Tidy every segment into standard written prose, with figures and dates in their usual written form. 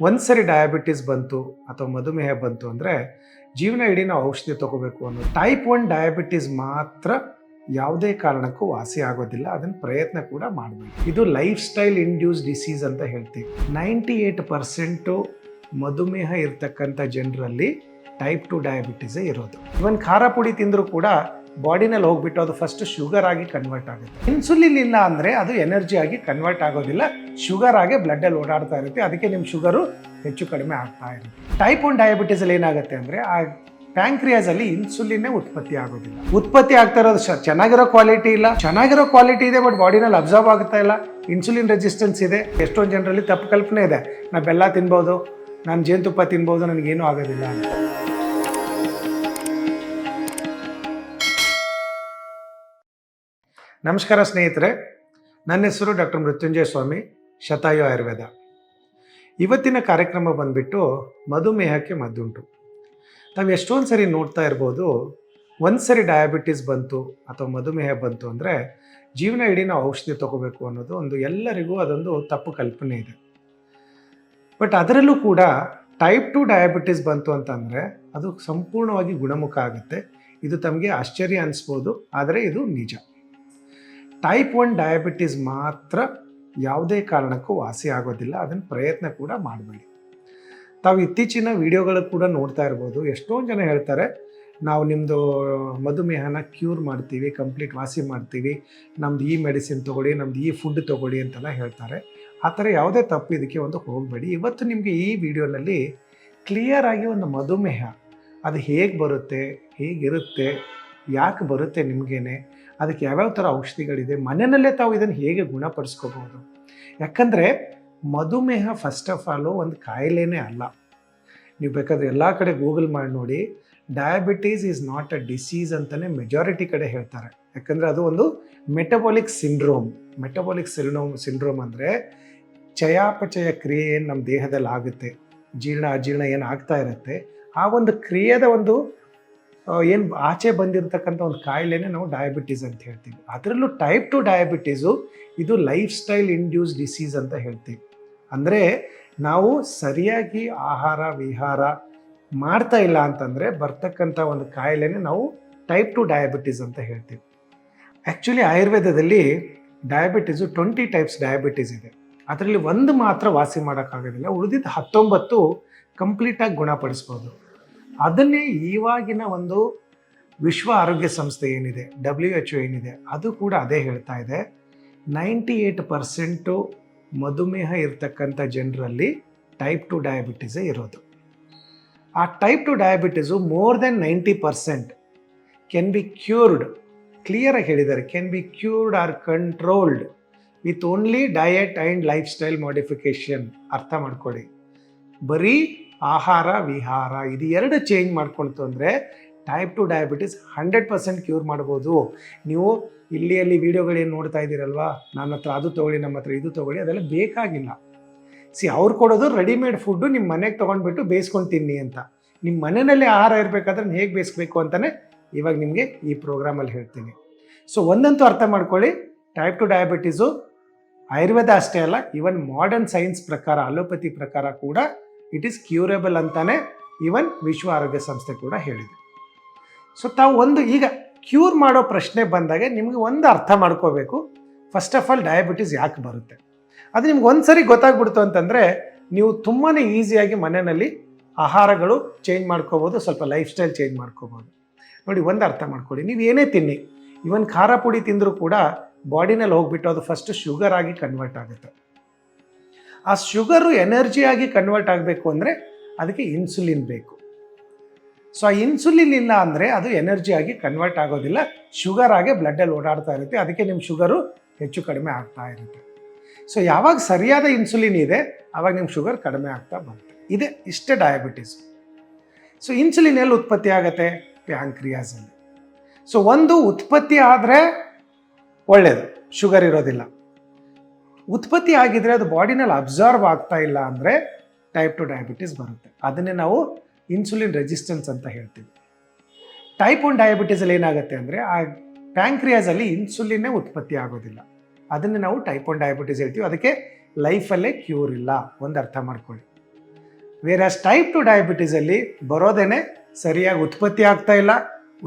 ಒಂದು ಸರಿ ಡಯಾಬಿಟಿಸ್ ಬಂತು ಅಥವಾ ಮಧುಮೇಹ ಬಂತು ಅಂದರೆ ಜೀವನ ಇಡೀ ನಾವು ಔಷಧಿ ತಗೋಬೇಕು ಅನ್ನೋದು. ಟೈಪ್ 1 ಡಯಾಬಿಟಿಸ್ ಮಾತ್ರ ಯಾವುದೇ ಕಾರಣಕ್ಕೂ ವಾಸಿ ಆಗೋದಿಲ್ಲ, ಅದನ್ನು ಪ್ರಯತ್ನ ಕೂಡ ಮಾಡಬೇಕು. ಇದು ಲೈಫ್ ಸ್ಟೈಲ್ ಇಂಡ್ಯೂಸ್ ಡಿಸೀಸ್ ಅಂತ ಹೇಳ್ತೀವಿ. 98% ಮಧುಮೇಹ ಇರ್ತಕ್ಕಂಥ ಜನರಲ್ಲಿ ಟೈಪ್ 2 ಡಯಾಬಿಟಿಸೇ ಇರೋದು. ಇವನ್ ಖಾರ ಪುಡಿ ತಿಂದರೂ ಕೂಡ ಬಾಡಿನಲ್ಲಿ ಹೋಗ್ಬಿಟ್ಟು ಅದು ಫಸ್ಟ್ ಶುಗರ್ ಆಗಿ ಕನ್ವರ್ಟ್ ಆಗುತ್ತೆ. ಇನ್ಸುಲಿನ್ ಇಲ್ಲ ಅಂದರೆ ಅದು ಎನರ್ಜಿ ಆಗಿ ಕನ್ವರ್ಟ್ ಆಗೋದಿಲ್ಲ, ಶುಗರ್ ಆಗಿ ಬ್ಲಡ್ಡಲ್ಲಿ ಓಡಾಡ್ತಾ ಇರುತ್ತೆ. ಅದಕ್ಕೆ ನಿಮ್ಮ ಶುಗರು ಹೆಚ್ಚು ಕಡಿಮೆ ಆಗ್ತಾ ಇರುತ್ತೆ. ಟೈಪ್ 1 ಡಯಾಬಿಟಿಸಲ್ಲಿ ಏನಾಗುತ್ತೆ ಅಂದರೆ ಆ ಪ್ಯಾಂಕ್ರಿಯಾಸಲ್ಲಿ ಇನ್ಸುಲಿನ್ನೇ ಉತ್ಪತ್ತಿ ಆಗೋದಿಲ್ಲ. ಉತ್ಪತ್ತಿ ಆಗ್ತಾ ಇರೋದು ಚೆನ್ನಾಗಿರೋ ಕ್ವಾಲಿಟಿ ಇಲ್ಲ, ಚೆನ್ನಾಗಿರೋ ಕ್ವಾಲಿಟಿ ಇದೆ ಬಟ್ ಬಾಡಿನಲ್ಲಿ ಅಬ್ಸರ್ವ್ ಆಗ್ತಾ ಇಲ್ಲ. ಇನ್ಸುಲಿನ್ ರೆಸಿಸ್ಟೆನ್ಸ್ ಇದೆ. ಎಷ್ಟೊಂದು ಜನರಲ್ಲಿ ತಪ್ಪು ಕಲ್ಪನೆ ಇದೆ, ನಾನು ಬೆಲ್ಲ ತಿನ್ಬೋದು, ನಾನು ಜೇನುತುಪ್ಪ ತಿನ್ಬೋದು, ನನಗೇನೂ ಆಗೋದಿಲ್ಲ ಅಂತ. ನಮಸ್ಕಾರ ಸ್ನೇಹಿತರೆ, ನನ್ನ ಹೆಸರು ಡಾಕ್ಟರ್ ಮೃತ್ಯುಂಜಯ ಸ್ವಾಮಿ, ಶತಾಯು ಆಯುರ್ವೇದ. ಇವತ್ತಿನ ಕಾರ್ಯಕ್ರಮ ಬಂದ್ಬಿಟ್ಟು ಮಧುಮೇಹಕ್ಕೆ ಮದ್ದುಂಟು. ನಾವು ಎಷ್ಟೊಂದು ಸರಿ ನೋಡ್ತಾ ಇರ್ಬೋದು, ಒಂದು ಸರಿ ಡಯಾಬಿಟಿಸ್ ಬಂತು ಅಥವಾ ಮಧುಮೇಹ ಬಂತು ಅಂದರೆ ಜೀವನ ಇಡೀ ನಾವು ಔಷಧಿ ತಗೋಬೇಕು ಅನ್ನೋದು ಒಂದು ಎಲ್ಲರಿಗೂ ಅದೊಂದು ತಪ್ಪು ಕಲ್ಪನೆ ಇದೆ. ಬಟ್ ಅದರಲ್ಲೂ ಕೂಡ ಟೈಪ್ 2 ಡಯಾಬಿಟಿಸ್ ಬಂತು ಅಂತಂದರೆ ಅದು ಸಂಪೂರ್ಣವಾಗಿ ಗುಣಮುಖ ಆಗುತ್ತೆ. ಇದು ತಮಗೆ ಆಶ್ಚರ್ಯ ಅನಿಸ್ಬೋದು, ಆದರೆ ಇದು ನಿಜ. ಟೈಪ್ 1 ಡಯಾಬಿಟಿಸ್ ಮಾತ್ರ ಯಾವುದೇ ಕಾರಣಕ್ಕೂ ವಾಸಿ ಆಗೋದಿಲ್ಲ, ಅದನ್ನು ಪ್ರಯತ್ನ ಕೂಡ ಮಾಡಬೇಡಿ. ತಾವು ಇತ್ತೀಚಿನ ವಿಡಿಯೋಗಳು ಕೂಡ ನೋಡ್ತಾ ಇರ್ಬೋದು, ಎಷ್ಟೊಂದು ಜನ ಹೇಳ್ತಾರೆ ನಾವು ನಿಮ್ಮದು ಮಧುಮೇಹನ ಕ್ಯೂರ್ ಮಾಡ್ತೀವಿ, ಕಂಪ್ಲೀಟ್ ವಾಸಿ ಮಾಡ್ತೀವಿ, ನಮ್ದು ಈ ಮೆಡಿಸಿನ್ ತೊಗೊಳ್ಳಿ, ನಮ್ದು ಈ ಫುಡ್ ತೊಗೊಳ್ಳಿ ಅಂತೆಲ್ಲ ಹೇಳ್ತಾರೆ. ಆ ಥರ ಯಾವುದೇ ತಪ್ಪು ಇದಕ್ಕೆ ಒಂದು ಹೋಗಬೇಡಿ. ಇವತ್ತು ನಿಮಗೆ ಈ ವಿಡಿಯೋನಲ್ಲಿ ಕ್ಲಿಯರಾಗಿ ಒಂದು ಮಧುಮೇಹ ಅದು ಹೇಗೆ ಬರುತ್ತೆ, ಹೇಗಿರುತ್ತೆ, ಯಾಕೆ ಬರುತ್ತೆ ನಿಮಗೇನೆ, ಅದಕ್ಕೆ ಯಾವ್ಯಾವ ಥರ ಔಷಧಿಗಳಿದೆ, ಮನೆಯಲ್ಲೇ ತಾವು ಇದನ್ನು ಹೇಗೆ ಗುಣಪಡಿಸ್ಕೋಬೋದು. ಯಾಕಂದರೆ ಮಧುಮೇಹ ಫಸ್ಟ್ ಆಫ್ ಆಲು ಒಂದು ಕಾಯಿಲೆನೇ ಅಲ್ಲ. ನೀವು ಬೇಕಾದರೆ ಎಲ್ಲ ಕಡೆ ಗೂಗಲ್ ಮಾಡಿ ನೋಡಿ, diabetes is not a disease ಅಂತಲೇ ಮೆಜಾರಿಟಿ ಕಡೆ ಹೇಳ್ತಾರೆ. ಯಾಕಂದರೆ ಅದು ಒಂದು ಮೆಟಬಾಲಿಕ್ ಸಿಂಡ್ರೋಮ್. ಮೆಟಬಾಲಿಕ್ ಸಿಂಡ್ರೋಮ್ ಅಂದರೆ ಚಯಾಪಚಯ ಕ್ರಿಯೆ ಏನು ನಮ್ಮ ದೇಹದಲ್ಲಿ ಆಗುತ್ತೆ, ಜೀರ್ಣ ಅಜೀರ್ಣ ಏನು ಆಗ್ತಾ ಇರುತ್ತೆ, ಆ ಒಂದು ಕ್ರಿಯೆದ ಒಂದು ಏನು ಆಚೆ ಬಂದಿರತಕ್ಕಂಥ ಒಂದು ಕಾಯಿಲೆನೇ ನಾವು ಡಯಾಬಿಟೀಸ್ ಅಂತ ಹೇಳ್ತೀವಿ. ಅದರಲ್ಲೂ ಟೈಪ್ 2 ಡಯಾಬಿಟೀಸು ಇದು ಲೈಫ್ ಸ್ಟೈಲ್ ಇಂಡ್ಯೂಸ್ ಡಿಸೀಸ್ ಅಂತ ಹೇಳ್ತೀವಿ. ಅಂದರೆ ನಾವು ಸರಿಯಾಗಿ ಆಹಾರ ವಿಹಾರ ಮಾಡ್ತಾ ಇಲ್ಲ ಅಂತಂದರೆ ಬರ್ತಕ್ಕಂಥ ಒಂದು ಕಾಯಿಲೆನೇ ನಾವು ಟೈಪ್ 2 ಡಯಾಬಿಟೀಸ್ ಅಂತ ಹೇಳ್ತೀವಿ. ಆ್ಯಕ್ಚುಲಿ ಆಯುರ್ವೇದದಲ್ಲಿ ಡಯಾಬಿಟೀಸು 20 ಟೈಪ್ಸ್ ಡಯಾಬಿಟೀಸ್ ಇದೆ. ಅದರಲ್ಲಿ ಒಂದು ಮಾತ್ರ ವಾಸಿ ಮಾಡೋಕ್ಕಾಗೋದಿಲ್ಲ, ಉಳಿದಿದ್ದ 19 ಕಂಪ್ಲೀಟಾಗಿ ಗುಣಪಡಿಸ್ಬೋದು. ಅದನ್ನೇ ಇವಾಗಿನ ಒಂದು ವಿಶ್ವ ಆರೋಗ್ಯ ಸಂಸ್ಥೆ ಏನಿದೆ, WHO ಏನಿದೆ, ಅದು ಕೂಡ ಅದೇ ಹೇಳ್ತಾ ಇದೆ. 98% ಮಧುಮೇಹ ಇರ್ತಕ್ಕಂಥ ಜನರಲ್ಲಿ ಟೈಪ್ 2 ಡಯಾಬಿಟೀಸೇ ಇರೋದು. ಆ type 2 diabetes more than 90% can be cured. ಕ್ಲಿಯರಾಗಿ ಹೇಳಿದ್ದಾರೆ, can be cured R controlled with only diet and life style modification. ಅರ್ಥ ಮಾಡ್ಕೊಳ್ಳಿ, ಬರೀ ಆಹಾರ ವಿಹಾರ ಇದು ಎರಡು ಚೇಂಜ್ ಮಾಡ್ಕೊಳ್ತು ಅಂದರೆ ಟೈಪ್ 2 ಡಯಾಬಿಟಿಸ್ 100% ಕ್ಯೂರ್ ಮಾಡ್ಬೋದು. ನೀವು ಇಲ್ಲಿ ಅಲ್ಲಿ ವೀಡಿಯೋಗಳೇನು ನೋಡ್ತಾ ಇದ್ದೀರಲ್ವಾ, ನನ್ನ ಹತ್ರ ಅದು ತೊಗೊಳ್ಳಿ, ನಮ್ಮ ಹತ್ರ ಇದು ತೊಗೊಳ್ಳಿ, ಅದೆಲ್ಲ ಬೇಕಾಗಿಲ್ಲ. ಅವ್ರು ಕೊಡೋದು ರೆಡಿಮೇಡ್ ಫುಡ್ಡು, ನಿಮ್ಮ ಮನೆಗೆ ತೊಗೊಂಡ್ಬಿಟ್ಟು ಬೇಯಿಸ್ಕೊಂಡು ತಿನ್ನಿ ಅಂತ. ನಿಮ್ಮ ಮನೆಯಲ್ಲಿ ಆಹಾರ ಇರಬೇಕಾದ್ರೆ ಹೇಗೆ ಬೇಯಿಸ್ಬೇಕು ಅಂತಲೇ ಇವಾಗ ನಿಮಗೆ ಈ ಪ್ರೋಗ್ರಾಮಲ್ಲಿ ಹೇಳ್ತೀನಿ. ಸೊ ಒಂದಂತೂ ಅರ್ಥ ಮಾಡ್ಕೊಳ್ಳಿ, ಟೈಪ್ 2 ಡಯಾಬಿಟೀಸು ಆಯುರ್ವೇದ ಅಷ್ಟೇ ಅಲ್ಲ, ಈವನ್ ಮಾಡರ್ನ್ ಸೈನ್ಸ್ ಪ್ರಕಾರ, ಅಲೋಪತಿ ಪ್ರಕಾರ ಕೂಡ ಇಟ್ ಈಸ್ ಕ್ಯೂರೇಬಲ್ ಅಂತಾನೆ ಈವನ್ ವಿಶ್ವ ಆರೋಗ್ಯ ಸಂಸ್ಥೆ ಕೂಡ ಹೇಳಿದೆ. ಸೊ ತಾವು ಒಂದು ಈಗ ಕ್ಯೂರ್ ಮಾಡೋ ಪ್ರಶ್ನೆ ಬಂದಾಗ ನಿಮಗೆ ಒಂದು ಅರ್ಥ ಮಾಡ್ಕೋಬೇಕು, ಫಸ್ಟ್ ಆಫ್ ಆಲ್ ಡಯಾಬಿಟೀಸ್ ಯಾಕೆ ಬರುತ್ತೆ. ಅದು ನಿಮ್ಗೆ ಒಂದು ಸರಿ ಗೊತ್ತಾಗ್ಬಿಡ್ತು ಅಂತಂದರೆ ನೀವು ತುಂಬಾ ಈಸಿಯಾಗಿ ಮನೆಯಲ್ಲಿ ಆಹಾರಗಳು ಚೇಂಜ್ ಮಾಡ್ಕೋಬೋದು, ಸ್ವಲ್ಪ ಲೈಫ್ ಸ್ಟೈಲ್ ಚೇಂಜ್ ಮಾಡ್ಕೋಬೋದು. ನೋಡಿ, ಒಂದು ಅರ್ಥ ಮಾಡ್ಕೊಳ್ಳಿ, ನೀವು ಏನೇ ತಿನ್ನಿ, ಇವನ್ ಖಾರ ಪುಡಿ ತಿಂದರೂ ಕೂಡ ಬಾಡಿನಲ್ಲಿ ಹೋಗ್ಬಿಟ್ಟು ಅದು ಫಸ್ಟ್ ಶುಗರ್ ಆಗಿ ಕನ್ವರ್ಟ್ ಆಗುತ್ತೆ. ಆ ಶುಗರು ಎನರ್ಜಿಯಾಗಿ ಕನ್ವರ್ಟ್ ಆಗಬೇಕು ಅಂದರೆ ಅದಕ್ಕೆ ಇನ್ಸುಲಿನ್ ಬೇಕು. ಸೊ ಆ ಇನ್ಸುಲಿನ್ ಇಲ್ಲ ಅಂದರೆ ಅದು ಎನರ್ಜಿಯಾಗಿ ಕನ್ವರ್ಟ್ ಆಗೋದಿಲ್ಲ, ಶುಗರ್ ಆಗಿ ಬ್ಲಡ್ಡಲ್ಲಿ ಓಡಾಡ್ತಾ ಇರುತ್ತೆ. ಅದಕ್ಕೆ ನಿಮ್ಮ ಶುಗರು ಹೆಚ್ಚು ಕಡಿಮೆ ಆಗ್ತಾ ಇರುತ್ತೆ. ಸೊ ಯಾವಾಗ ಸರಿಯಾದ ಇನ್ಸುಲಿನ್ ಇದೆ ಆವಾಗ ನಿಮ್ಮ ಶುಗರ್ ಕಡಿಮೆ ಆಗ್ತಾ ಬರುತ್ತೆ. ಇಷ್ಟೇ ಡಯಾಬಿಟೀಸ್. ಸೊ ಇನ್ಸುಲಿನ್ ಎಲ್ಲಿ ಉತ್ಪತ್ತಿ ಆಗುತ್ತೆ? ಪ್ಯಾಂಕ್ರಿಯಾಸಲ್ಲಿ. ಸೊ ಒಂದು ಉತ್ಪತ್ತಿ ಆದರೆ ಒಳ್ಳೆಯದು, ಶುಗರ್ ಇರೋದಿಲ್ಲ. ಉತ್ಪತ್ತಿ ಆಗಿದ್ರೆ ಅದು ಬಾಡಿನಲ್ಲಿ ಅಬ್ಸರ್ವ್ ಆಗ್ತಾ ಇಲ್ಲ ಅಂದರೆ ಟೈಪ್ 2 ಡಯಾಬಿಟೀಸ್ ಬರುತ್ತೆ. ಅದನ್ನೇ ನಾವು ಇನ್ಸುಲಿನ್ ರೆಸಿಸ್ಟೆನ್ಸ್ ಅಂತ ಹೇಳ್ತೀವಿ. ಟೈಪ್ 1 ಡಯಾಬಿಟೀಸಲ್ಲಿ ಏನಾಗುತ್ತೆ ಅಂದರೆ ಆ ಪ್ಯಾಂಕ್ರಿಯಾಸಲ್ಲಿ ಇನ್ಸುಲಿನ್ನೇ ಉತ್ಪತ್ತಿ ಆಗೋದಿಲ್ಲ. ಅದನ್ನೇ ನಾವು ಟೈಪ್ 1 ಡಯಾಬಿಟೀಸ್ ಹೇಳ್ತೀವಿ. ಅದಕ್ಕೆ ಲೈಫಲ್ಲೇ ಕ್ಯೂರ್ ಇಲ್ಲ, ಒಂದು ಅರ್ಥ ಮಾಡ್ಕೊಳ್ಳಿ. ವೇರ್ ಟೈಪ್ 2 ಡಯಾಬಿಟೀಸಲ್ಲಿ ಬರೋದೇನೆ ಸರಿಯಾಗಿ ಉತ್ಪತ್ತಿ ಆಗ್ತಾ ಇಲ್ಲ.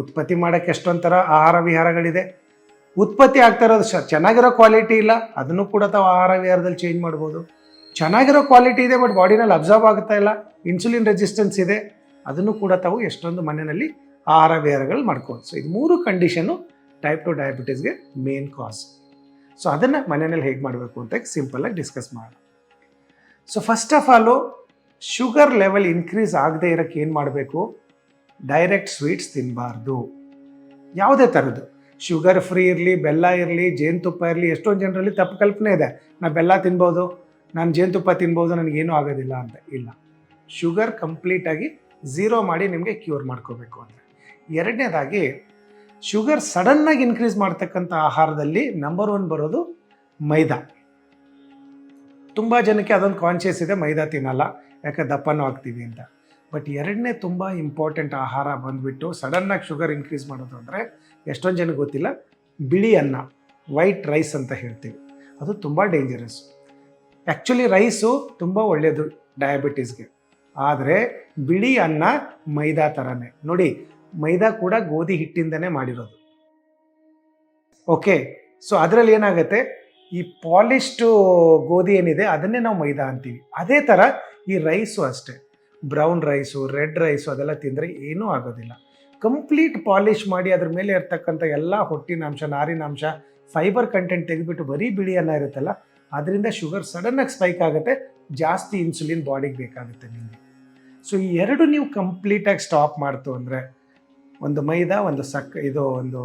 ಉತ್ಪತ್ತಿ ಮಾಡೋಕ್ಕೆ ಎಷ್ಟೊಂದು ಥರ ಆಹಾರ ವಿಹಾರಗಳಿದೆ. ಉತ್ಪತ್ತಿ ಆಗ್ತಾ ಇರೋದು ಚೆನ್ನಾಗಿರೋ ಕ್ವಾಲಿಟಿ ಇಲ್ಲ, ಅದನ್ನು ಕೂಡ ತಾವು ಆಹಾರ ವಿಹಾರದಲ್ಲಿ ಚೇಂಜ್ ಮಾಡ್ಬೋದು. ಚೆನ್ನಾಗಿರೋ ಕ್ವಾಲಿಟಿ ಇದೆ ಬಟ್ ಬಾಡಿನಲ್ಲಿ ಅಬ್ಸರ್ವ್ ಆಗ್ತಾ ಇಲ್ಲ, ಇನ್ಸುಲಿನ್ ರೆಸಿಸ್ಟೆನ್ಸ್ ಇದೆ, ಅದನ್ನು ಕೂಡ ತಾವು ಎಷ್ಟೊಂದು ಮನೆಯಲ್ಲಿ ಆಹಾರ ವಿಹಾರಗಳು ಮಾಡ್ಕೋಬೋದು. ಸೊ ಇದು 3 ಕಂಡೀಷನ್ನು ಟೈಪ್ 2 ಡಯಾಬಿಟೀಸ್ಗೆ ಮೇನ್ ಕಾಸ್. ಸೊ ಅದನ್ನು ಮನೆಯಲ್ಲಿ ಹೇಗೆ ಮಾಡಬೇಕು ಅಂತ ಸಿಂಪಲಾಗಿ ಡಿಸ್ಕಸ್ ಮಾಡೋಣ. So first of all sugar level increase ಆಗದೆ ಇರೋಕ್ಕೆ ಏನು ಮಾಡಬೇಕು? ಡೈರೆಕ್ಟ್ ಸ್ವೀಟ್ಸ್ ತಿನ್ನಬಾರ್ದು. ಯಾವುದೇ ಥರದ್ದು ಶುಗರ್ ಫ್ರೀ ಇರಲಿ, ಬೆಲ್ಲ ಇರಲಿ, ಜೇನುತುಪ್ಪ ಇರಲಿ. ಎಷ್ಟೊಂದು ಜನರಲ್ಲಿ ತಪ್ಪು ಕಲ್ಪನೆ ಇದೆ, ನಾನು ಬೆಲ್ಲ ತಿನ್ಬೋದು, ನಾನು ಜೇನುತುಪ್ಪ ತಿನ್ಬೋದು, ನನಗೇನೂ ಆಗೋದಿಲ್ಲ ಅಂತ. ಇಲ್ಲ, ಶುಗರ್ ಕಂಪ್ಲೀಟಾಗಿ ಝೀರೋ ಮಾಡಿ ನಿಮಗೆ ಕ್ಯೂರ್ ಮಾಡ್ಕೋಬೇಕು ಅಂತ. ಎರಡನೇದಾಗಿ ಶುಗರ್ ಸಡನ್ನಾಗಿ ಇನ್ಕ್ರೀಸ್ ಮಾಡ್ತಕ್ಕಂಥ ಆಹಾರದಲ್ಲಿ ನಂಬರ್ 1 ಬರೋದು ಮೈದಾ. ತುಂಬ ಜನಕ್ಕೆ ಅದೊಂದು ಕಾನ್ಷಿಯಸ್ ಇದೆ, ಮೈದಾ ತಿನ್ನಲ್ಲ ಯಾಕೆ ದಪ್ಪನೂ ಆಗ್ತೀವಿ ಅಂತ. ಬಟ್ ಎರಡನೇ ತುಂಬ ಇಂಪಾರ್ಟೆಂಟ್ ಆಹಾರ ಬಂದುಬಿಟ್ಟು ಸಡನ್ನಾಗಿ ಶುಗರ್ ಇನ್ಕ್ರೀಸ್ ಮಾಡೋದು ಅಂದರೆ ಎಷ್ಟೊಂದು ಜನಕ್ಕೆ ಗೊತ್ತಿಲ್ಲ, ಬಿಳಿ ಅನ್ನ, ವೈಟ್ ರೈಸ್ ಅಂತ ಹೇಳ್ತೀವಿ. ಅದು ತುಂಬ ಡೇಂಜರಸ್. ಆ್ಯಕ್ಚುಲಿ ರೈಸು ತುಂಬ ಒಳ್ಳೆಯದು ಡಯಾಬಿಟೀಸ್ಗೆ, ಆದರೆ ಬಿಳಿ ಅನ್ನ ಮೈದಾ ಥರನೇ. ನೋಡಿ, ಮೈದಾ ಕೂಡ ಗೋಧಿ ಹಿಟ್ಟಿಂದನೇ ಮಾಡಿರೋದು. ಓಕೆ, ಸೊ ಅದರಲ್ಲಿ ಏನಾಗುತ್ತೆ, ಈ ಪಾಲಿಶ್ಡು ಗೋಧಿ ಏನಿದೆ ಅದನ್ನೇ ನಾವು ಮೈದಾ ಅಂತೀವಿ. ಅದೇ ಥರ ಈ ರೈಸು ಅಷ್ಟೇ, ಬ್ರೌನ್ ರೈಸು, ರೆಡ್ ರೈಸು ಅದೆಲ್ಲ ತಿಂದರೆ ಏನೂ ಆಗೋದಿಲ್ಲ. ಕಂಪ್ಲೀಟ್ ಪಾಲಿಷ್ ಮಾಡಿ ಅದ್ರ ಮೇಲೆ ಇರ್ತಕ್ಕಂಥ ಎಲ್ಲ ಹೊಟ್ಟಿನಾಂಶ, ನಾರಿನಾಂಶ, ಫೈಬರ್ ಕಂಟೆಂಟ್ ತೆಗೆದುಬಿಟ್ಟು ಬರೀ ಬಿಳಿ ಅನ್ನ ಇರುತ್ತಲ್ಲ, ಅದರಿಂದ ಶುಗರ್ ಸಡನ್ನಾಗಿ ಸ್ಪೈಕ್ ಆಗುತ್ತೆ, ಜಾಸ್ತಿ ಇನ್ಸುಲಿನ್ ಬಾಡಿಗೆ ಬೇಕಾಗುತ್ತೆ ನಿಮಗೆ. ಸೊ ಈ ಎರಡು ನೀವು ಕಂಪ್ಲೀಟಾಗಿ ಸ್ಟಾಪ್ ಮಾಡ್ತು ಅಂದರೆ, ಒಂದು ಮೈದಾ, ಒಂದು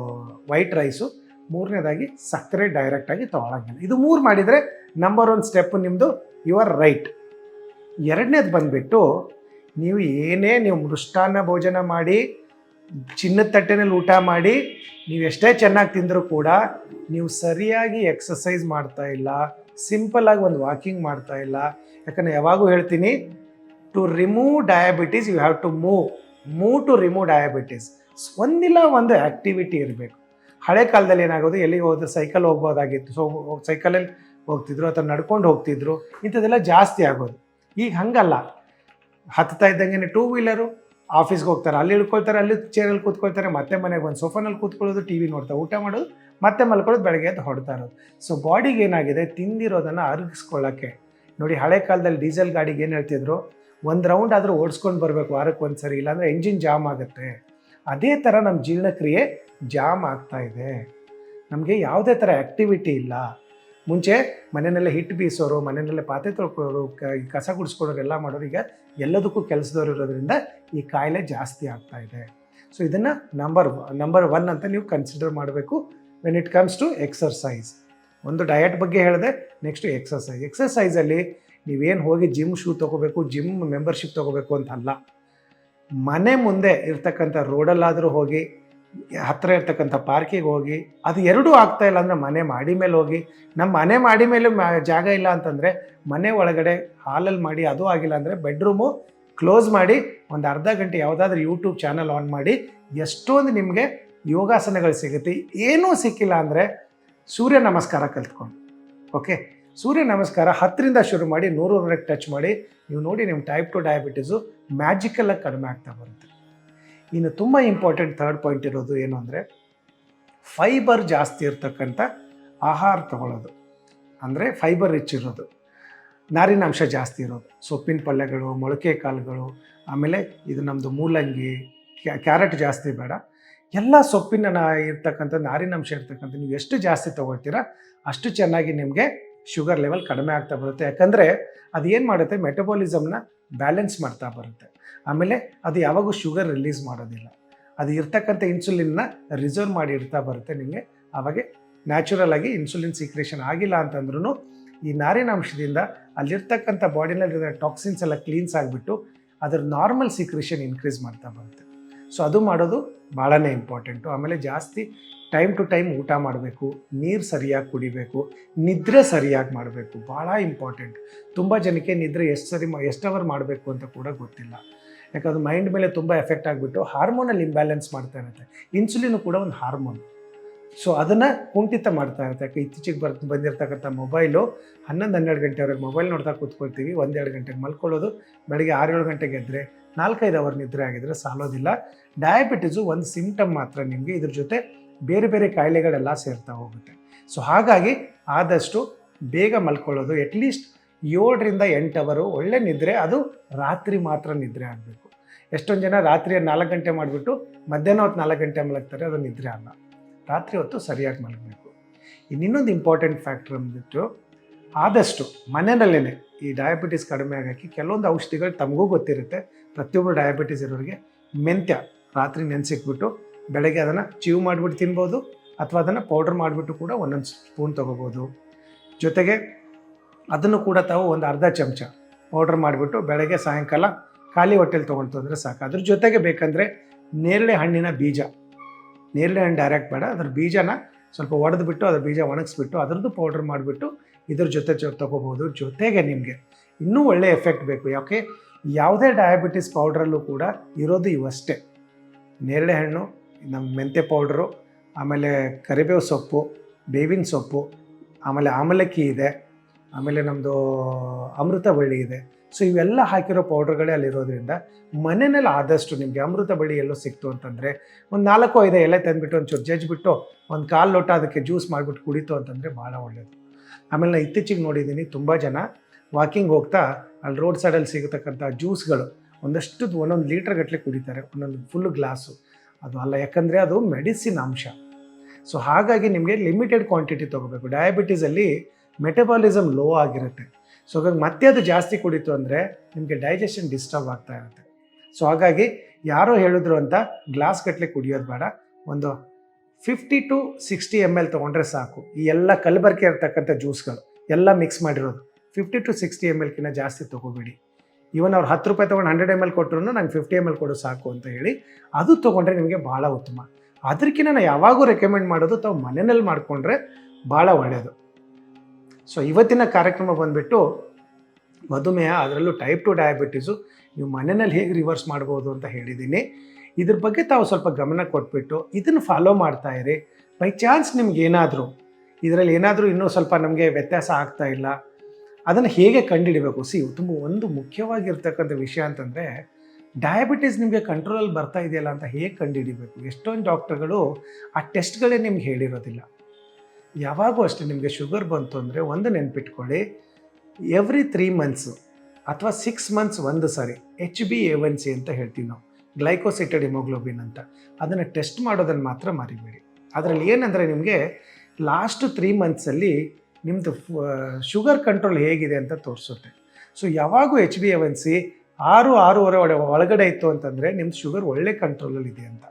ವೈಟ್ ರೈಸು, ಮೂರನೇದಾಗಿ ಸಕ್ಕರೆ ಡೈರೆಕ್ಟಾಗಿ ತೊಗೊಳಂಗಿಲ್ಲ. ಇದು 3 ಮಾಡಿದರೆ ನಂಬರ್ 1 ಸ್ಟೆಪ್ ನಿಮ್ಮದು ಯು ಆರ್ ರೈಟ್. ಎರಡನೇದು ಬಂದುಬಿಟ್ಟು ನೀವು ಮೃಷ್ಟಾನ್ನ ಭೋಜನ ಮಾಡಿ, ಚಿನ್ನದ ತಟ್ಟೆನಲ್ಲಿ ಊಟ ಮಾಡಿ, ನೀವು ಎಷ್ಟೇ ಚೆನ್ನಾಗಿ ತಿಂದರೂ ಕೂಡ ನೀವು ಸರಿಯಾಗಿ ಎಕ್ಸಸೈಸ್ ಮಾಡ್ತಾ ಇಲ್ಲ, ಸಿಂಪಲ್ಲಾಗಿ ಒಂದು ವಾಕಿಂಗ್ ಮಾಡ್ತಾ ಇಲ್ಲ. ಯಾಕಂದರೆ ಯಾವಾಗೂ ಹೇಳ್ತೀನಿ, to remove diabetes you have to move to remove diabetes. ಒಂದಿಲ್ಲ ಒಂದು ಆ್ಯಕ್ಟಿವಿಟಿ ಇರಬೇಕು. ಹಳೆ ಕಾಲದಲ್ಲಿ ಏನಾಗೋದು, ಎಲ್ಲಿಗೆ ಹೋದ್ರೆ ಸೈಕಲ್ ಹೋಗ್ಬೋದಾಗಿತ್ತು, ಸೊ ಸೈಕಲಲ್ಲಿ ಹೋಗ್ತಿದ್ರು ಅಥವಾ ನಡ್ಕೊಂಡು ಹೋಗ್ತಿದ್ರು, ಇಂಥದ್ದೆಲ್ಲ ಜಾಸ್ತಿ ಆಗೋದು. ಈಗ ಹಂಗಲ್ಲ, ಹತ್ತಾ ಇದ್ದಂಗೆ 2 ವೀಲರು, ಆಫೀಸ್ಗೆ ಹೋಗ್ತಾರೆ, ಅಲ್ಲಿ ಇಳ್ಕೊಳ್ತಾರೆ, ಅಲ್ಲಿ ಚೇರಲ್ಲಿ ಕೂತ್ಕೊಳ್ತಾರೆ, ಮತ್ತೆ ಮನೆಗೆ ಒಂದು ಸೋಫಾನಲ್ಲಿ ಕೂತ್ಕೊಳ್ಳೋದು, ಟಿ ವಿ ನೋಡ್ತಾ ಊಟ ಮಾಡೋದು, ಮತ್ತೆ ಮಲ್ಕೊಳ್ಳೋದು, ಬೆಳಗ್ಗೆ ಎದ್ದು ಹೊಡ್ತಾ ಇರೋದು. ಸೊ ಬಾಡಿಗೆ ಏನಾಗಿದೆ, ತಿಂದಿರೋದನ್ನು ಅರಗಿಸ್ಕೊಳ್ಳೋಕ್ಕೆ. ನೋಡಿ, ಹಳೆ ಕಾಲದಲ್ಲಿ ಡೀಸೆಲ್ ಗಾಡಿಗೆ ಏನು ಹೇಳ್ತಿದ್ರು, 1 ರೌಂಡ್ ಆದರೂ ಓಡಿಸ್ಕೊಂಡು ಬರಬೇಕು ವಾರಕ್ಕೆ ಒಂದು ಸರಿ, ಇಲ್ಲಾಂದರೆ ಎಂಜಿನ್ ಜಾಮ್ ಆಗುತ್ತೆ. ಅದೇ ಥರ ನಮ್ಮ ಜೀರ್ಣಕ್ರಿಯೆ ಜಾಮ್ ಆಗ್ತಾ ಇದೆ. ನಮಗೆ ಯಾವುದೇ ಥರ ಆ್ಯಕ್ಟಿವಿಟಿ ಇಲ್ಲ. ಮುಂಚೆ ಮನೆಯಲ್ಲೇ ಹಿಟ್ಟು ಬೀಸೋರು, ಮನೆಯಲ್ಲೇ ಪಾತ್ರೆ ತೊಳ್ಕೊಳ್ಳೋರು, ಕಸ ಗುಡಿಸ್ಕೊಳ್ಳೋರು ಎಲ್ಲ ಮಾಡೋರು, ಈಗ ಎಲ್ಲದಕ್ಕೂ ಕೆಲಸದವ್ರು ಇರೋದ್ರಿಂದ ಈ ಕಾಯಿಲೆ ಜಾಸ್ತಿ ಆಗ್ತಾ ಇದೆ. ಸೊ ಇದನ್ನು ನಂಬರ್ 1 ಅಂತ ನೀವು ಕನ್ಸಿಡರ್ ಮಾಡಬೇಕು when it comes to exercise. ಒಂದು ಡಯಟ್ ಬಗ್ಗೆ ಹೇಳಿದೆ, ನೆಕ್ಸ್ಟು ಎಕ್ಸರ್ಸೈಸಲ್ಲಿ ನೀವೇನು ಹೋಗಿ ಜಿಮ್ ಶೂ ತೊಗೋಬೇಕು, ಜಿಮ್ ಮೆಂಬರ್ಶಿಪ್ ತೊಗೋಬೇಕು ಅಂತಲ್ಲ. ಮನೆ ಮುಂದೆ ಇರ್ತಕ್ಕಂಥ ರೋಡಲ್ಲಾದರೂ ಹೋಗಿ, ಹತ್ತಿರ ಇರ್ತಕ್ಕಂಥ ಪಾರ್ಕಿಗೆ ಹೋಗಿ, ಅದು ಎರಡೂ ಆಗ್ತಾ ಇಲ್ಲ ಅಂದರೆ ಮನೆ ಮಾಡಿ ಮೇಲೆ ಹೋಗಿ. ನಮ್ಮ ಮನೆ ಮಾಡಿ ಮೇಲೆ ಜಾಗ ಇಲ್ಲ ಅಂತಂದರೆ ಮನೆ ಒಳಗಡೆ ಹಾಲಲ್ಲಿ ಮಾಡಿ, ಅದು ಆಗಿಲ್ಲ ಅಂದರೆ ಬೆಡ್ರೂಮು ಕ್ಲೋಸ್ ಮಾಡಿ ಒಂದು ಅರ್ಧ ಗಂಟೆ ಯಾವುದಾದ್ರೂ ಯೂಟ್ಯೂಬ್ ಚಾನಲ್ ಆನ್ ಮಾಡಿ, ಎಷ್ಟೊಂದು ನಿಮಗೆ ಯೋಗಾಸನಗಳು ಸಿಗುತ್ತೆ. ಏನೂ ಸಿಕ್ಕಿಲ್ಲ ಅಂದರೆ ಸೂರ್ಯ ನಮಸ್ಕಾರ ಕಲ್ತ್ಕೊಂಡು, ಓಕೆ, ಸೂರ್ಯ ನಮಸ್ಕಾರ 10ರಿಂದ ಶುರು ಮಾಡಿ 100ರವರೆಗೆ ಟಚ್ ಮಾಡಿ, ನೀವು ನೋಡಿ ನಿಮ್ಮ ಟೈಪ್ 2 ಡಯಾಬಿಟೀಸು ಮ್ಯಾಜಿಕಲಾಗಿ ಕಡಿಮೆ ಆಗ್ತಾ ಬರುತ್ತೆ. ಇನ್ನು ತುಂಬ ಇಂಪಾರ್ಟೆಂಟ್ ಥರ್ಡ್ ಪಾಯಿಂಟ್ ಇರೋದು ಏನು ಅಂದರೆ, ಫೈಬರ್ ಜಾಸ್ತಿ ಇರ್ತಕ್ಕಂಥ ಆಹಾರ ತಗೊಳ್ಳೋದು. ಅಂದರೆ ಫೈಬರ್ ರಿಚ್ ಇರೋದು, ನಾರಿನಾಂಶ ಜಾಸ್ತಿ ಇರೋದು, ಸೊಪ್ಪಿನ ಪಲ್ಯಗಳು, ಮೊಳಕೆ ಕಾಳುಗಳು, ಆಮೇಲೆ ಇದು ನಮ್ಮದು ಮೂಲಂಗಿ, ಕ್ಯಾರೆಟ್ ಜಾಸ್ತಿ ಬೇಡ, ಎಲ್ಲ ಸೊಪ್ಪಿನ ಇರ್ತಕ್ಕಂಥ ನಾರಿನಾಂಶ ಇರ್ತಕ್ಕಂಥ ನೀವು ಎಷ್ಟು ಜಾಸ್ತಿ ತೊಗೊಳ್ತೀರಾ ಅಷ್ಟು ಚೆನ್ನಾಗಿ ನಿಮಗೆ ಶುಗರ್ ಲೆವೆಲ್ ಕಡಿಮೆ ಆಗ್ತಾ ಬರುತ್ತೆ. ಯಾಕಂದರೆ ಅದು ಏನು ಮಾಡುತ್ತೆ, ಮೆಟಬಾಲಿಸಮ್ನ ಬ್ಯಾಲೆನ್ಸ್ ಮಾಡ್ತಾ ಬರುತ್ತೆ. ಆಮೇಲೆ ಅದು ಯಾವಾಗೂ ಶುಗರ್ ರಿಲೀಸ್ ಮಾಡೋದಿಲ್ಲ, ಅದು ಇರ್ತಕ್ಕಂಥ ಇನ್ಸುಲಿನ್ನ ರಿಸರ್ವ್ ಮಾಡಿ ಇಡ್ತಾ ಬರುತ್ತೆ ನಿಮಗೆ. ಆವಾಗ ನ್ಯಾಚುರಲ್ ಆಗಿ ಇನ್ಸುಲಿನ್ ಸೀಕ್ರೇಷನ್ ಆಗಿಲ್ಲ ಅಂತಂದ್ರೂ ಈ ನಾರಿನಾಂಶದಿಂದ ಅಲ್ಲಿರ್ತಕ್ಕಂಥ ಬಾಡಿನಲ್ಲಿರೋ ಟಾಕ್ಸಿನ್ಸ್ ಎಲ್ಲ ಕ್ಲೀನ್ಸ್ ಆಗಿಬಿಟ್ಟು ಅದರ ನಾರ್ಮಲ್ ಸೀಕ್ರೇಷನ್ ಇನ್ಕ್ರೀಸ್ ಮಾಡ್ತಾ ಬರುತ್ತೆ. ಸೊ ಅದು ಮಾಡೋದು ಭಾಳನೇ ಇಂಪಾರ್ಟೆಂಟು. ಆಮೇಲೆ ಜಾಸ್ತಿ ಟೈಮ್ ಟು ಟೈಮ್ ಊಟ ಮಾಡಬೇಕು, ನೀರು ಸರಿಯಾಗಿ ಕುಡಿಬೇಕು, ನಿದ್ರೆ ಸರಿಯಾಗಿ ಮಾಡಬೇಕು, ಭಾಳ ಇಂಪಾರ್ಟೆಂಟ್. ತುಂಬ ಜನಕ್ಕೆ ನಿದ್ರೆ ಎಷ್ಟು ಅವರ್ ಮಾಡಬೇಕು ಅಂತ ಕೂಡ ಗೊತ್ತಿಲ್ಲ. ಯಾಕಂದ್ರೆ ಮೈಂಡ್ ಮೇಲೆ ತುಂಬ ಎಫೆಕ್ಟ್ ಆಗಿಬಿಟ್ಟು ಹಾರ್ಮೋನಲ್ ಇಂಬ್ಯಾಲೆನ್ಸ್ ಮಾಡ್ತಾ ಇರುತ್ತೆ. ಇನ್ಸುಲಿನ್ ಕೂಡ ಒಂದು ಹಾರ್ಮೋನ್. ಸೊ ಅದನ್ನು ಕುಂಠಿತ ಮಾಡ್ತಾ ಇರುತ್ತೆ. ಯಾಕೆ ಇತ್ತೀಚೆಗೆ ಬಂದಿರತಕ್ಕಂಥ ಮೊಬೈಲು 11-12 ಗಂಟೆವರೆಗೆ ಮೊಬೈಲ್ ನೋಡ್ತಾ ಕೂತ್ಕೊಳ್ತೀವಿ, 1-2 ಗಂಟೆಗೆ ಮಲ್ಕೊಳ್ಳೋದು, ಬೆಳಗ್ಗೆ 6-7 ಗಂಟೆಗೆ ಎದ್ದರೆ 4-5 ಅವರ್ ನಿದ್ರೆ ಆಗಿದ್ರೆ ಸಾಲೋದಿಲ್ಲ. ಡಯಾಬಿಟೀಸು ಒಂದು ಸಿಂಪ್ಟಮ್ ಮಾತ್ರ, ನಿಮಗೆ ಇದ್ರ ಜೊತೆ ಬೇರೆ ಬೇರೆ ಕಾಯಿಲೆಗಳೆಲ್ಲ ಸೇರ್ತಾ ಹೋಗುತ್ತೆ. ಸೊ ಹಾಗಾಗಿ ಆದಷ್ಟು ಬೇಗ ಮಲ್ಕೊಳ್ಳೋದು, ಅಟ್ಲೀಸ್ಟ್ 7-8 ಅವರು ಒಳ್ಳೆ ನಿದ್ರೆ, ಅದು ರಾತ್ರಿ ಮಾತ್ರ ನಿದ್ರೆ ಆಗಬೇಕು. ಎಷ್ಟೊಂದು ಜನ ರಾತ್ರಿ 4 ಗಂಟೆ ಮಾಡಿಬಿಟ್ಟು ಮಧ್ಯಾಹ್ನ ಹೊತ್ತು 4 ಗಂಟೆ ಮಲಗ್ತಾರೆ, ಅದು ನಿದ್ರೆ ಅಲ್ಲ. ರಾತ್ರಿ ಹೊತ್ತು ಸರಿಯಾಗಿ ಮಲಗಬೇಕು. ಇನ್ನೊಂದು ಇಂಪಾರ್ಟೆಂಟ್ ಫ್ಯಾಕ್ಟ್ರ್ ಅಂದ್ಬಿಟ್ಟು, ಆದಷ್ಟು ಮನೆಯಲ್ಲೇ ಈ ಡಯಾಬಿಟೀಸ್ ಕಡಿಮೆ ಆಗೋಕ್ಕೆ ಕೆಲವೊಂದು ಔಷಧಿಗಳು ತಮಗೂ ಗೊತ್ತಿರುತ್ತೆ. ಪ್ರತಿಯೊಬ್ಬರು ಡಯಾಬಿಟೀಸ್ ಇರೋರಿಗೆ ಮೆಂತ್ಯ ರಾತ್ರಿ ನೆನೆಸಿಕ್ಬಿಟ್ಟು ಬೆಳಗ್ಗೆ ಅದನ್ನು ಚೀವ್ ಮಾಡಿಬಿಟ್ಟು ತಿನ್ಬೋದು, ಅಥವಾ ಅದನ್ನು ಪೌಡ್ರ್ ಮಾಡಿಬಿಟ್ಟು ಕೂಡ ಒಂದೊಂದು ಸ್ಪೂನ್ ತೊಗೋಬೋದು. ಜೊತೆಗೆ ಅದನ್ನು ಕೂಡ ತಾವು ಒಂದು ಅರ್ಧ ಚಮಚ ಪೌಡ್ರ್ ಮಾಡಿಬಿಟ್ಟು ಬೆಳಗ್ಗೆ ಸಾಯಂಕಾಲ ಖಾಲಿ ಹೊಟ್ಟೆಲಿ ತೊಗೊಳ್ತು ಅಂದರೆ ಸಾಕು. ಅದ್ರ ಜೊತೆಗೆ ಬೇಕಂದರೆ ನೇರಳೆ ಹಣ್ಣಿನ ಬೀಜ, ನೇರಳೆ ಹಣ್ಣು ಡೈರೆಕ್ಟ್ ಬೇಡ, ಅದ್ರ ಬೀಜನ ಸ್ವಲ್ಪ ಒಡೆದ್ಬಿಟ್ಟು ಅದ್ರ ಬೀಜ ಒಣಗಿಸ್ಬಿಟ್ಟು ಅದರದ್ದು ಪೌಡ್ರ್ ಮಾಡಿಬಿಟ್ಟು ಇದ್ರ ಜೊತೆ ತೊಗೋಬೋದು. ಜೊತೆಗೆ ನಿಮಗೆ ಇನ್ನೂ ಒಳ್ಳೆಯ ಎಫೆಕ್ಟ್ ಬೇಕು. ಯಾಕೆ, ಯಾವುದೇ ಡಯಾಬಿಟಿಸ್ ಪೌಡ್ರಲ್ಲೂ ಕೂಡ ಇರೋದು ಇವಷ್ಟೇ: ನೇರಳೆ ಹಣ್ಣು, ನಮ್ಮ ಮೆಂತ್ಯ ಪೌಡ್ರು, ಆಮೇಲೆ ಕರಿಬೇವು ಸೊಪ್ಪು, ಬೇವಿನ ಸೊಪ್ಪು, ಆಮೇಲೆ ಆಮಲಕ್ಕಿ ಇದೆ, ಆಮೇಲೆ ನಮ್ಮದು ಅಮೃತ ಬಳ್ಳಿ ಇದೆ. ಸೊ ಇವೆಲ್ಲ ಹಾಕಿರೋ ಪೌಡ್ರ್ಗಳೇ ಅಲ್ಲಿರೋದ್ರಿಂದ ಮನೆಯಲ್ಲಿ ಆದಷ್ಟು ನಿಮಗೆ ಅಮೃತ ಬಳ್ಳಿ ಎಲ್ಲೋ ಸಿಕ್ತು ಅಂತಂದರೆ ಒಂದು 4-5 ಎಲೆ ತಂದುಬಿಟ್ಟು ಒಂಚೂರು ಜಜ್ಜಿಬಿಟ್ಟು ಒಂದು 1/4 ಲೋಟ ಅದಕ್ಕೆ ಜ್ಯೂಸ್ ಮಾಡಿಬಿಟ್ಟು ಕುಡಿತು ಅಂತಂದರೆ ಭಾಳ ಒಳ್ಳೆಯದು. ಆಮೇಲೆ ನಾನು ಇತ್ತೀಚೆಗೆ ನೋಡಿದ್ದೀನಿ, ತುಂಬ ಜನ ವಾಕಿಂಗ್ ಹೋಗ್ತಾ ಅಲ್ಲಿ ರೋಡ್ ಸೈಡಲ್ಲಿ ಸಿಗತಕ್ಕಂಥ ಜ್ಯೂಸ್ಗಳು ಒಂದಷ್ಟು 1 ಲೀಟ್ರ್ ಗಟ್ಟಲೆ ಕುಡಿತಾರೆ, ಒಂದೊಂದು ಫುಲ್ಲು ಗ್ಲಾಸು. ಅದು ಅಲ್ಲ, ಯಾಕಂದರೆ ಅದು ಮೆಡಿಸಿನ್ ಅಂಶ. ಸೊ ಹಾಗಾಗಿ ನಿಮಗೆ ಲಿಮಿಟೆಡ್ ಕ್ವಾಂಟಿಟಿ ತೊಗೋಬೇಕು. ಡಯಾಬಿಟೀಸಲ್ಲಿ ಮೆಟಬಾಲಿಸಮ್ ಲೋ ಆಗಿರುತ್ತೆ. ಸೊ ಹಾಗಾಗಿ ಮತ್ತೆ ಅದು ಜಾಸ್ತಿ ಕುಡಿತು ಅಂದರೆ ನಿಮಗೆ ಡೈಜೆಷನ್ ಡಿಸ್ಟರ್ಬ್ ಆಗ್ತಾ ಇರುತ್ತೆ. ಸೊ ಹಾಗಾಗಿ ಯಾರೋ ಹೇಳಿದ್ರು ಅಂತ ಗ್ಲಾಸ್ ಗಟ್ಟಲೆ ಕುಡಿಯೋದು ಬೇಡ. ಒಂದು 50-60 ml ತೊಗೊಂಡ್ರೆ ಸಾಕು. ಈ ಎಲ್ಲ ಕಲಬೆರಕೆ ಇರ್ತಕ್ಕಂಥ ಜ್ಯೂಸ್ಗಳು ಎಲ್ಲ ಮಿಕ್ಸ್ ಮಾಡಿರೋದು 50-60 ml ಜಾಸ್ತಿ ತೊಗೋಬೇಡಿ. ಇವನ್ ಅವ್ರು 10 ರೂಪಾಯಿ ತೊಗೊಂಡು 100 ml ಕೊಟ್ಟರು ನಂಗೆ 50 ml ಕೊಡು ಸಾಕು ಅಂತ ಹೇಳಿ ಅದು ತೊಗೊಂಡ್ರೆ ನಿಮಗೆ ಭಾಳ ಉತ್ತಮ. ಅದಕ್ಕಿಂತ ನಾನು ಯಾವಾಗೂ ರೆಕಮೆಂಡ್ ಮಾಡೋದು ತಾವು ಮನೆಯಲ್ಲಿ ಮಾಡಿಕೊಂಡ್ರೆ ಭಾಳ ಒಳ್ಳೆಯದು. ಸೊ ಇವತ್ತಿನ ಕಾರ್ಯಕ್ರಮ ಬಂದುಬಿಟ್ಟು ಮಧುಮೇಹ, ಅದರಲ್ಲೂ ಟೈಪ್ 2 ಡಯಾಬಿಟೀಸು ನೀವು ಮನೆಯಲ್ಲಿ ಹೇಗೆ ರಿವರ್ಸ್ ಮಾಡ್ಬೋದು ಅಂತ ಹೇಳಿದ್ದೀನಿ. ಇದ್ರ ಬಗ್ಗೆ ತಾವು ಸ್ವಲ್ಪ ಗಮನ ಕೊಟ್ಬಿಟ್ಟು ಇದನ್ನು ಫಾಲೋ ಮಾಡ್ತಾ ಇರಿ. ಬೈ ಚಾನ್ಸ್ ನಿಮ್ಗೆ ಇದರಲ್ಲಿ ಏನಾದರೂ ಇನ್ನೂ ಸ್ವಲ್ಪ ನಮಗೆ ವ್ಯತ್ಯಾಸ ಆಗ್ತಾ ಇಲ್ಲ, ಅದನ್ನು ಹೇಗೆ ಕಂಡುಹಿಡಬೇಕು? ಒಂದು ಮುಖ್ಯವಾಗಿರ್ತಕ್ಕಂಥ ವಿಷಯ ಅಂತಂದರೆ, ಡಯಾಬಿಟೀಸ್ ನಿಮಗೆ ಕಂಟ್ರೋಲಲ್ಲಿ ಬರ್ತಾ ಇದೆಯಲ್ಲ ಅಂತ ಹೇಗೆ ಕಂಡುಹಿಡಿಬೇಕು? ಎಷ್ಟೊಂದು ಡಾಕ್ಟರ್ಗಳು ಆ ಟೆಸ್ಟ್ಗಳೇ ನಿಮ್ಗೆ ಹೇಳಿರೋದಿಲ್ಲ. ಯಾವಾಗೂ ಅಷ್ಟೇ ನಿಮಗೆ ಶುಗರ್ ಬಂತು ಅಂದರೆ ಒಂದು ನೆನ್ಪಿಟ್ಕೊಳ್ಳಿ, ಎವ್ರಿ 3 ಮಂತ್ಸು ಅಥವಾ 6 ಮಂತ್ಸ್ ಒಂದು ಸಾರಿ HbA1c ಅಂತ ಹೇಳ್ತೀವಿ ನಾವು, ಗ್ಲೈಕೋಸಿಟೆಡ್ ಹಿಮೋಗ್ಲೋಬಿನ್ ಅಂತ, ಅದನ್ನು ಟೆಸ್ಟ್ ಮಾಡೋದನ್ನು ಮಾತ್ರ ಮರಿಬೇಡಿ. ಅದರಲ್ಲಿ ಏನಂದರೆ ನಿಮಗೆ ಲಾಸ್ಟ್ 3 ಮಂತ್ಸಲ್ಲಿ ನಿಮ್ಮದು ಶುಗರ್ ಕಂಟ್ರೋಲ್ ಹೇಗಿದೆ ಅಂತ ತೋರಿಸುತ್ತೆ. ಸೊ ಯಾವಾಗೂ HbA1c 6-6.5 ಒಳಗಡೆ ಇತ್ತು ಅಂತಂದರೆ ನಿಮ್ಮದು ಶುಗರ್ ಒಳ್ಳೆ ಕಂಟ್ರೋಲಲ್ಲಿ ಇದೆ ಅಂತ.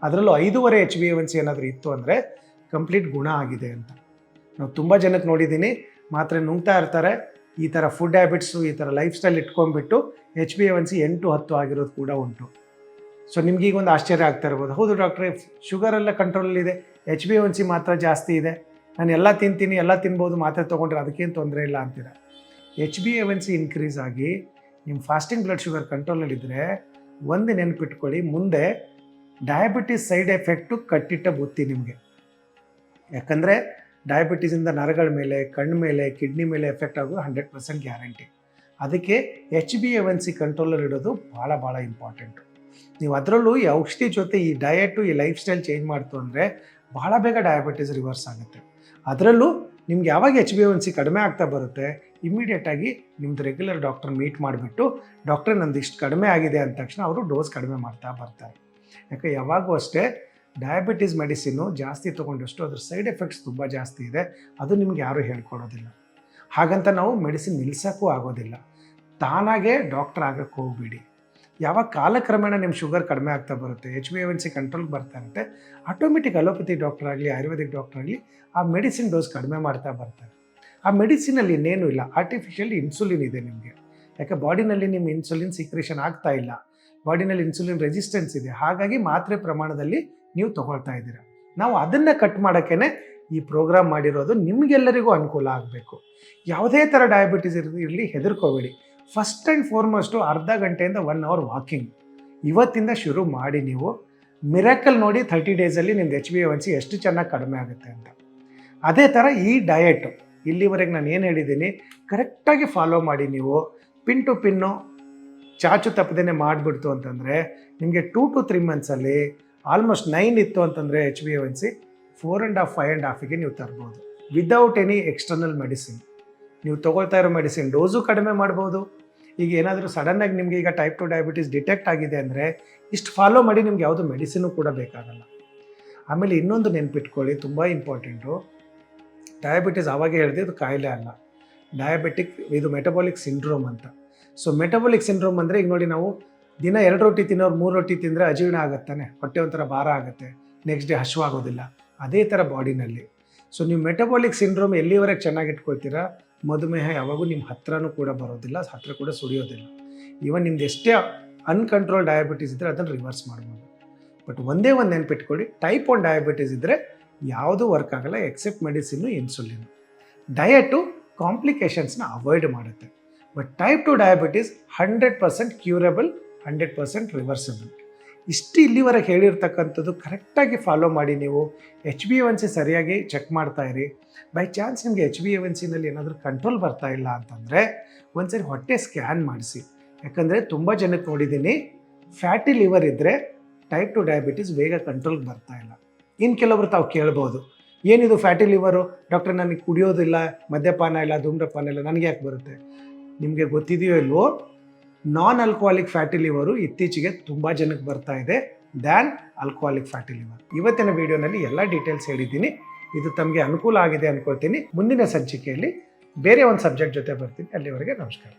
ಅದರಲ್ಲೂ 5.5 HbA1c ಏನಾದರೂ ಇತ್ತು ಅಂದರೆ ಕಂಪ್ಲೀಟ್ ಗುಣ ಆಗಿದೆ ಅಂತ. ನಾವು ತುಂಬ ಜನಕ್ಕೆ ನೋಡಿದ್ದೀನಿ, ಮಾತ್ರೆ ನುಂಗ್ತಾ ಇರ್ತಾರೆ, ಈ ಥರ ಫುಡ್ ಹ್ಯಾಬಿಟ್ಸು, ಈ ಥರ ಲೈಫ್ ಸ್ಟೈಲ್ ಇಟ್ಕೊಂಡ್ಬಿಟ್ಟು HbA1c 8-10 ಆಗಿರೋದು ಕೂಡ ಉಂಟು. ಸೊ ನಿಮ್ಗೀಗ ಒಂದು ಆಶ್ಚರ್ಯ ಆಗ್ತಾ ಇರ್ಬೋದು, ಹೌದು ಡಾಕ್ಟ್ರೇ ಶುಗರೆಲ್ಲ ಕಂಟ್ರೋಲಲ್ಲಿದೆ, HbA1c ಮಾತ್ರ ಜಾಸ್ತಿ ಇದೆ, ನಾನು ಎಲ್ಲ ತಿಂತೀನಿ, ಎಲ್ಲ ತಿನ್ಬೋದು, ಮಾತ್ರೆ ತೊಗೊಂಡ್ರೆ ಅದಕ್ಕೇನು ತೊಂದರೆ ಇಲ್ಲ ಅಂತೀರ. HbA1c ಇನ್ಕ್ರೀಸ್ ಆಗಿ ನಿಮ್ಮ ಫಾಸ್ಟಿಂಗ್ ಬ್ಲಡ್ ಶುಗರ್ ಕಂಟ್ರೋಲಲ್ಲಿದ್ದರೆ ಒಂದು ನೆನಪಿಟ್ಕೊಳ್ಳಿ, ಮುಂದೆ ಡಯಾಬಿಟೀಸ್ ಸೈಡ್ ಎಫೆಕ್ಟು ಕಟ್ಟಿಟ್ಟ ಬುತ್ತಿ ನಿಮಗೆ. ಯಾಕಂದರೆ ಡಯಾಬಿಟೀಸಿಂದ ನರಗಳ ಮೇಲೆ, ಕಣ್ಣು ಮೇಲೆ, ಕಿಡ್ನಿ ಮೇಲೆ ಎಫೆಕ್ಟ್ ಆಗೋದು 100% ಗ್ಯಾರಂಟಿ. ಅದಕ್ಕೆ HbA1c ಕಂಟ್ರೋಲಲ್ಲಿ ಇಡೋದು ಭಾಳ ಭಾಳ ಇಂಪಾರ್ಟೆಂಟು. ನೀವು ಅದರಲ್ಲೂ ಈ ಔಷಧಿ ಜೊತೆ ಈ ಡಯಟು, ಈ ಲೈಫ್ ಸ್ಟೈಲ್ ಚೇಂಜ್ ಮಾಡ್ತು ಅಂದರೆ ಭಾಳ ಬೇಗ ಡಯಾಬಿಟೀಸ್ ರಿವರ್ಸ್ ಆಗುತ್ತೆ. ಅದರಲ್ಲೂ ನಿಮ್ಗೆ ಯಾವಾಗ HbA1c ಕಡಿಮೆ ಆಗ್ತಾ ಬರುತ್ತೆ, ಇಮಿಡಿಯೇಟಾಗಿ ನಿಮ್ಮದು ರೆಗ್ಯುಲರ್ ಡಾಕ್ಟರ್ ಮೀಟ್ ಮಾಡಿಬಿಟ್ಟು, ಡಾಕ್ಟ್ರೇ ನಂದು ಇಷ್ಟು ಕಡಿಮೆ ಆಗಿದೆ ಅಂದ ತಕ್ಷಣ ಅವರು ಡೋಸ್ ಕಡಿಮೆ ಮಾಡ್ತಾ ಬರ್ತಾರೆ. ಯಾಕೆ ಯಾವಾಗೂ ಅಷ್ಟೇ ಡಯಾಬಿಟೀಸ್ ಮೆಡಿಸಿನ್ನು ಜಾಸ್ತಿ ತೊಗೊಂಡಷ್ಟು ಅದ್ರ ಸೈಡ್ ಎಫೆಕ್ಟ್ಸ್ ತುಂಬ ಜಾಸ್ತಿ ಇದೆ, ಅದು ನಿಮ್ಗೆ ಯಾರೂ ಹೇಳ್ಕೊಡೋದಿಲ್ಲ. ಹಾಗಂತ ನಾವು ಮೆಡಿಸಿನ್ ನಿಲ್ಸೋಕ್ಕೂ ಆಗೋದಿಲ್ಲ. ತಾನಾಗೇ ಡಾಕ್ಟರ್ ಆಗೋಕ್ಕೆ ಹೋಗ್ಬಿಡಿ. ಯಾವಾಗ ಕಾಲಕ್ರಮೇಣ ನಿಮ್ಮ ಶುಗರ್ ಕಡಿಮೆ ಆಗ್ತಾ ಬರುತ್ತೆ, HbA1c ಕಂಟ್ರೋಲ್ಗೆ ಬರ್ತಾ ಇರುತ್ತೆ, ಆಟೋಮೆಟಿಕ್ ಅಲೋಪತಿ ಡಾಕ್ಟರ್ ಆಗಲಿ, ಆಯುರ್ವೇದಿಕ್ ಡಾಕ್ಟರ್ ಆಗಲಿ ಆ ಮೆಡಿಸಿನ್ ಡೋಸ್ ಕಡಿಮೆ ಮಾಡ್ತಾ ಬರ್ತಾರೆ. ಆ ಮೆಡಿಸಿನಲ್ಲಿ ಇನ್ನೇನು ಇಲ್ಲ, ಆರ್ಟಿಫಿಷಿಯಲ್ ಇನ್ಸುಲಿನ್ ಇದೆ ನಿಮಗೆ. ಯಾಕೆ ಬಾಡಿನಲ್ಲಿ ನಿಮ್ಮ ಇನ್ಸುಲಿನ್ ಸಿಕ್ರೇಷನ್ ಆಗ್ತಾ ಇಲ್ಲ, ಬಾಡಿನಲ್ಲಿ ಇನ್ಸುಲಿನ್ ರೆಸಿಸ್ಟೆನ್ಸ್ ಇದೆ. ಹಾಗಾಗಿ ಮಾತ್ರೆ ಪ್ರಮಾಣದಲ್ಲಿ ನೀವು ತೊಗೊಳ್ತಾ ಇದ್ದೀರಾ. ನಾವು ಅದನ್ನು ಕಟ್ ಮಾಡೋಕ್ಕೇ ಈ ಪ್ರೋಗ್ರಾಮ್ ಮಾಡಿರೋದು, ನಿಮಗೆಲ್ಲರಿಗೂ ಅನುಕೂಲ ಆಗಬೇಕು. ಯಾವುದೇ ಥರ ಡಯಾಬಿಟೀಸ್ ಇರಲಿ ಹೆದರ್ಕೋಬೇಡಿ. ಫಸ್ಟ್ ಆ್ಯಂಡ್ ಫಾರ್ಮೋಸ್ಟು ಅರ್ಧ ಗಂಟೆಯಿಂದ 1 ಅವರ್ ವಾಕಿಂಗ್ ಇವತ್ತಿಂದ ಶುರು ಮಾಡಿ. ನೀವು ಮಿರಾಕಲ್ ನೋಡಿ 30 ಡೇಸಲ್ಲಿ ನಿಮ್ದು HbA1c ಎಷ್ಟು ಚೆನ್ನಾಗಿ ಕಡಿಮೆ ಆಗುತ್ತೆ ಅಂತ. ಅದೇ ಥರ ಈ ಡಯಟು ಇಲ್ಲಿವರೆಗೆ ನಾನು ಏನು ಹೇಳಿದ್ದೀನಿ ಕರೆಕ್ಟಾಗಿ ಫಾಲೋ ಮಾಡಿ ನೀವು ಪಿನ್ ಟು ಪಿನ್ನು ಚಾಚು ತಪ್ಪದೇ ಮಾಡಿಬಿಡ್ತು ಅಂತಂದರೆ ನಿಮಗೆ 2 to 3 ಮಂತ್ಸಲ್ಲಿ ಆಲ್ಮೋಸ್ಟ್ 9 ಇತ್ತು ಅಂತಂದರೆ HbA1c 4.5 5.5ಗೆ ನೀವು ತರ್ಬೋದು ವಿದೌಟ್ ಎನಿ ಎಕ್ಸ್ಟರ್ನಲ್ ಮೆಡಿಸಿನ್. ನೀವು ತೊಗೊಳ್ತಾ ಇರೋ ಮೆಡಿಸಿನ್ ಡೋಸು ಕಡಿಮೆ ಮಾಡ್ಬೋದು. ಈಗ ಏನಾದರೂ ಸಡನ್ನಾಗಿ ನಿಮಗೆ ಈಗ ಟೈಪ್ 2 ಡಯಾಬಿಟೀಸ್ ಡಿಟೆಕ್ಟ್ ಆಗಿದೆ ಅಂದರೆ ಇಷ್ಟು ಫಾಲೋ ಮಾಡಿ ನಿಮ್ಗೆ ಯಾವುದು ಮೆಡಿಸಿನು ಕೂಡ ಬೇಕಾಗಲ್ಲ. ಆಮೇಲೆ ಇನ್ನೊಂದು ನೆನ್ಪಿಟ್ಕೊಳ್ಳಿ, ತುಂಬ ಇಂಪಾರ್ಟೆಂಟು, ಡಯಾಬಿಟೀಸ್ ಆವಾಗೇ ಹೇಳಿದೆ ಇದು ಕಾಯಿಲೆ ಅಲ್ಲ, ಡಯಾಬಿಟಿಕ್ ಇದು ಮೆಟಬಾಲಿಕ್ ಸಿಂಡ್ರೋಮ್ ಅಂತ. ಸೊ ಮೆಟಬಾಲಿಕ್ ಸಿಂಡ್ರೋಮ್ ಅಂದರೆ ಈಗ ನೋಡಿ ನಾವು ದಿನ 2 ರೊಟ್ಟಿ ತಿನ್ನೋರು 3 ರೊಟ್ಟಿ ತಿಂದರೆ ಅಜೀರ್ಣ ಆಗುತ್ತಾನೆ, ಹೊಟ್ಟೆ ಒಂಥರ ಭಾರ ಆಗುತ್ತೆ, ನೆಕ್ಸ್ಟ್ ಡೇ ಹಶ್ವಾಗೋದಿಲ್ಲ. ಅದೇ ಥರ ಬಾಡಿನಲ್ಲಿ. ಸೊ ನೀವು ಮೆಟಬಾಲಿಕ್ ಸಿಂಡ್ರೋಮ್ ಎಲ್ಲಿವರೆಗೆ ಚೆನ್ನಾಗಿ ಇಟ್ಕೊಳ್ತೀರಾ, ಮಧುಮೇಹ ಯಾವಾಗೂ ನಿಮ್ಮ ಹತ್ರನೂ ಕೂಡ ಬರೋದಿಲ್ಲ, ಹತ್ರ ಕೂಡ ಸುಳಿಯೋದಿಲ್ಲ. ಈವನ್ ನಿಮ್ದು ಎಷ್ಟೇ ಅನ್ಕಂಟ್ರೋಲ್ ಡಯಾಬಿಟೀಸ್ ಇದ್ದರೆ ಅದನ್ನು ರಿವರ್ಸ್ ಮಾಡ್ಬೋದು. ಬಟ್ ಒಂದೇ ಒಂದು ನೆನ್ಪಿಟ್ಕೊಳ್ಳಿ, ಟೈಪ್ 1 ಡಯಾಬಿಟೀಸ್ ಇದ್ದರೆ ಯಾವುದೂ ವರ್ಕ್ ಆಗಲ್ಲ ಎಕ್ಸೆಪ್ಟ್ ಮೆಡಿಸಿನ್ನು, ಇನ್ಸುಲಿನ್. ಡಯಟು ಕಾಂಪ್ಲಿಕೇಶನ್ಸ್ನ ಅವಾಯ್ಡ್ ಮಾಡುತ್ತೆ. But type 2 diabetes 100% curable, 100% reversible. ಇಷ್ಟು ಇಲ್ಲಿವರೆಗೆ ಹೇಳಿರ್ತಕ್ಕಂಥದ್ದು ಕರೆಕ್ಟಾಗಿ ಫಾಲೋ ಮಾಡಿ ನೀವು HbA1c ಸರಿಯಾಗಿ ಚೆಕ್ ಮಾಡ್ತಾ ಇರಿ. ಬೈ ಚಾನ್ಸ್ ನಿಮಗೆ HbA1cನಲ್ಲಿ ಏನಾದರೂ ಕಂಟ್ರೋಲ್ ಬರ್ತಾ ಇಲ್ಲ ಅಂತಂದರೆ ಒಂದ್ಸರಿ ಹೊಟ್ಟೆ ಸ್ಕ್ಯಾನ್ ಮಾಡಿಸಿ. ಯಾಕಂದರೆ ತುಂಬ ಜನಕ್ಕೆ ನೋಡಿದ್ದೀನಿ ಫ್ಯಾಟಿ ಲಿವರ್ ಇದ್ದರೆ ಟೈಪ್ 2 ಡಯಾಬಿಟೀಸ್ ಬೇಗ ಕಂಟ್ರೋಲ್ಗೆ ಬರ್ತಾ ಇಲ್ಲ. ಇನ್ನು ಕೆಲವರು ತಾವು ಕೇಳ್ಬೋದು, ಏನಿದು ಫ್ಯಾಟಿ ಲಿವರು ಡಾಕ್ಟರ್, ನನಗೆ ಕುಡಿಯೋದಿಲ್ಲ, ಮದ್ಯಪಾನ ಇಲ್ಲ, ಧೂಮ್ರಪಾನ ಇಲ್ಲ, ನನಗೆ ಯಾಕೆ ಬರುತ್ತೆ? ನಿಮಗೆ ಗೊತ್ತಿದೆಯೋ ಇಲ್ವೋ, ನಾನ್ ಆಲ್ಕೋಹಾಲಿಕ್ ಫ್ಯಾಟಿ ಲಿವರು ಇತ್ತೀಚೆಗೆ ತುಂಬ ಜನಕ್ಕೆ ಬರ್ತಾ ಇದೆ ದ್ಯಾನ್ ಆಲ್ಕೋಹಾಲಿಕ್ ಫ್ಯಾಟಿ ಲಿವರ್. ಇವತ್ತಿನ ವಿಡಿಯೋನಲ್ಲಿ ಎಲ್ಲ ಡೀಟೇಲ್ಸ್ ಹೇಳಿದ್ದೀನಿ. ಇದು ತಮಗೆ ಅನುಕೂಲ ಆಗಿದೆ ಅಂದ್ಕೊಳ್ತೀನಿ. ಮುಂದಿನ ಸಂಚಿಕೆಯಲ್ಲಿ ಬೇರೆ ಒಂದು ಸಬ್ಜೆಕ್ಟ್ ಜೊತೆ ಬರ್ತೀನಿ. ಅಲ್ಲಿವರೆಗೆ ನಮಸ್ಕಾರ.